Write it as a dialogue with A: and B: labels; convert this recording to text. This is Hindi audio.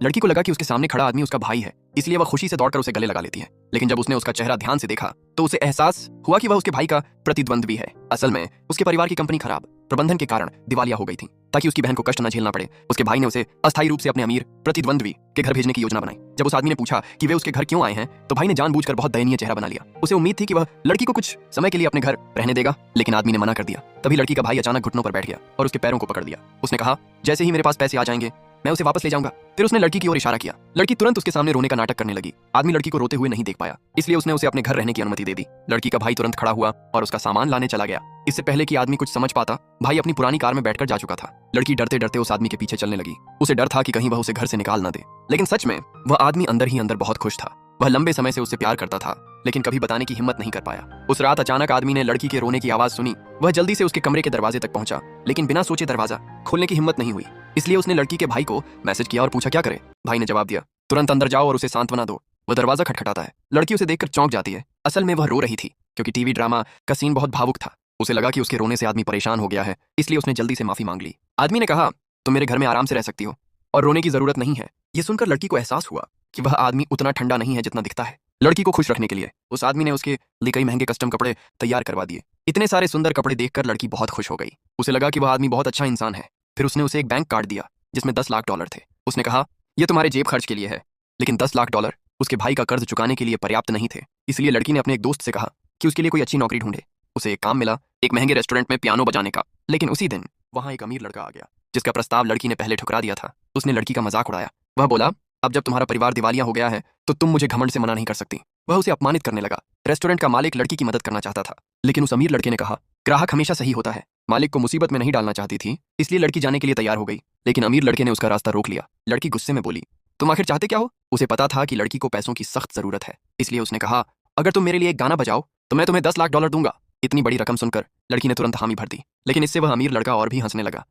A: लड़की को लगा कि उसके सामने खड़ा आदमी उसका भाई है, इसलिए वह खुशी से दौड़कर उसे गले लगा लेती है। लेकिन जब उसने उसका चेहरा ध्यान से देखा तो उसे एहसास हुआ कि वह उसके भाई का प्रतिद्वंद्वी है। असल में उसके परिवार की कंपनी खराब प्रबंधन के कारण दिवालिया हो गई थी। ताकि उसकी बहन को कष्ट न झेलना पड़े, उसके भाई ने उसे अस्थायी रूप से अपने अमीर प्रतिद्वंद्वी के घर भेजने की योजना बनाई। जब उस आदमी ने पूछा कि वे उसके घर क्यों आए हैं, तो भाई ने जानबूझकर बहुत दयनीय चेहरा बना लिया। उसे उम्मीद थी कि वह लड़की को कुछ समय के लिए अपने घर रहने देगा, लेकिन आदमी ने मना कर दिया। तभी लड़की का भाई अचानक घुटनों पर बैठ गया और उसके पैरों को पकड़ लिया। उसने कहा, जैसे ही मेरे पास पैसे आ जाएंगे मैं उसे वापस ले जाऊंगा। फिर उसने लड़की की ओर इशारा किया। लड़की तुरंत उसके सामने रोने का नाटक करने लगी। आदमी लड़की को रोते हुए नहीं देख पाया, इसलिए उसने उसे अपने घर रहने की अनुमति दे दी। लड़की का भाई तुरंत खड़ा हुआ और उसका सामान लाने चला गया। इससे पहले कि आदमी कुछ समझ पाता, भाई अपनी पुरानी कार में बैठकर जा चुका था। लड़की डरते डरते उस आदमी के पीछे चलने लगी। उसे डर था कि कहीं वह उसे घर से निकाल न दे। लेकिन सच में वह आदमी अंदर ही अंदर बहुत खुश था। वह लंबे समय से उससे प्यार करता था, लेकिन कभी बताने की हिम्मत नहीं कर पाया। उस रात अचानक आदमी ने लड़की के रोने की आवाज सुनी। वह जल्दी से उसके कमरे के दरवाजे तक पहुंचा, लेकिन बिना सोचे दरवाजा खोलने की हिम्मत नहीं हुई। इसलिए उसने लड़की के भाई को मैसेज किया और पूछा क्या करे। भाई ने जवाब दिया, तुरंत अंदर जाओ और उसे सांत्वना दो। वह दरवाजा खटखटाता है। लड़की उसे देखकर चौंक जाती है। असल में वह रो रही थी, क्योंकि टीवी ड्रामा का सीन बहुत भावुक था। उसे लगा कि उसके रोने से आदमी परेशान हो गया है, इसलिए उसने जल्दी से माफी मांग ली। आदमी ने कहा, तुम मेरे घर में आराम से रह सकती हो और रोने की जरूरत नहीं है। यह सुनकर लड़की को एहसास हुआ कि वह आदमी उतना ठंडा नहीं है जितना दिखता है। लड़की को खुश रखने के लिए उस आदमी ने उसके लिए कई महंगे कस्टम कपड़े तैयार करवा दिए। इतने सारे सुंदर कपड़े देखकर लड़की बहुत खुश हो गई। उसे लगा कि वह आदमी बहुत अच्छा इंसान है। फिर उसने उसे एक बैंक कार्ड दिया जिसमें 10 लाख डॉलर थे। उसने कहा, यह तुम्हारे जेब खर्च के लिए है। लेकिन 10 लाख डॉलर उसके भाई का कर्ज चुकाने के लिए पर्याप्त नहीं थे। इसलिए लड़की ने अपने एक दोस्त से कहा कि उसके लिए कोई अच्छी नौकरी ढूंढे। उसे एक काम मिला, एक महंगे रेस्टोरेंट में पियानो बजाने का। लेकिन उसी दिन वहां एक अमीर लड़का आ गया, जिसका प्रस्ताव लड़की ने पहले ठुकरा दिया था। उसने लड़की का मजाक उड़ाया। वह बोला, अब जब तुम्हारा परिवार दिवालिया हो गया है तो तुम मुझे घमंड से मना नहीं कर सकती। वह उसे अपमानित करने लगा। रेस्टोरेंट का मालिक लड़की की मदद करना चाहता था, लेकिन उस अमीर लड़के ने कहा, ग्राहक हमेशा सही होता है। मालिक को मुसीबत में नहीं डालना चाहती थी, इसलिए लड़की जाने के लिए तैयार हो गई। लेकिन अमीर लड़के ने उसका रास्ता रोक लिया। लड़की गुस्से में बोली, तुम आखिर चाहते क्या हो? उसे पता था कि लड़की को पैसों की सख्त जरूरत है, इसलिए उसने कहा, अगर तुम मेरे लिए एक गाना बजाओ तो मैं तुम्हें 10 लाख डॉलर दूंगा। इतनी बड़ी रकम सुनकर लड़की ने तुरंत हामी भर दी। लेकिन इससे वह अमीर लड़का और भी हंसने लगा।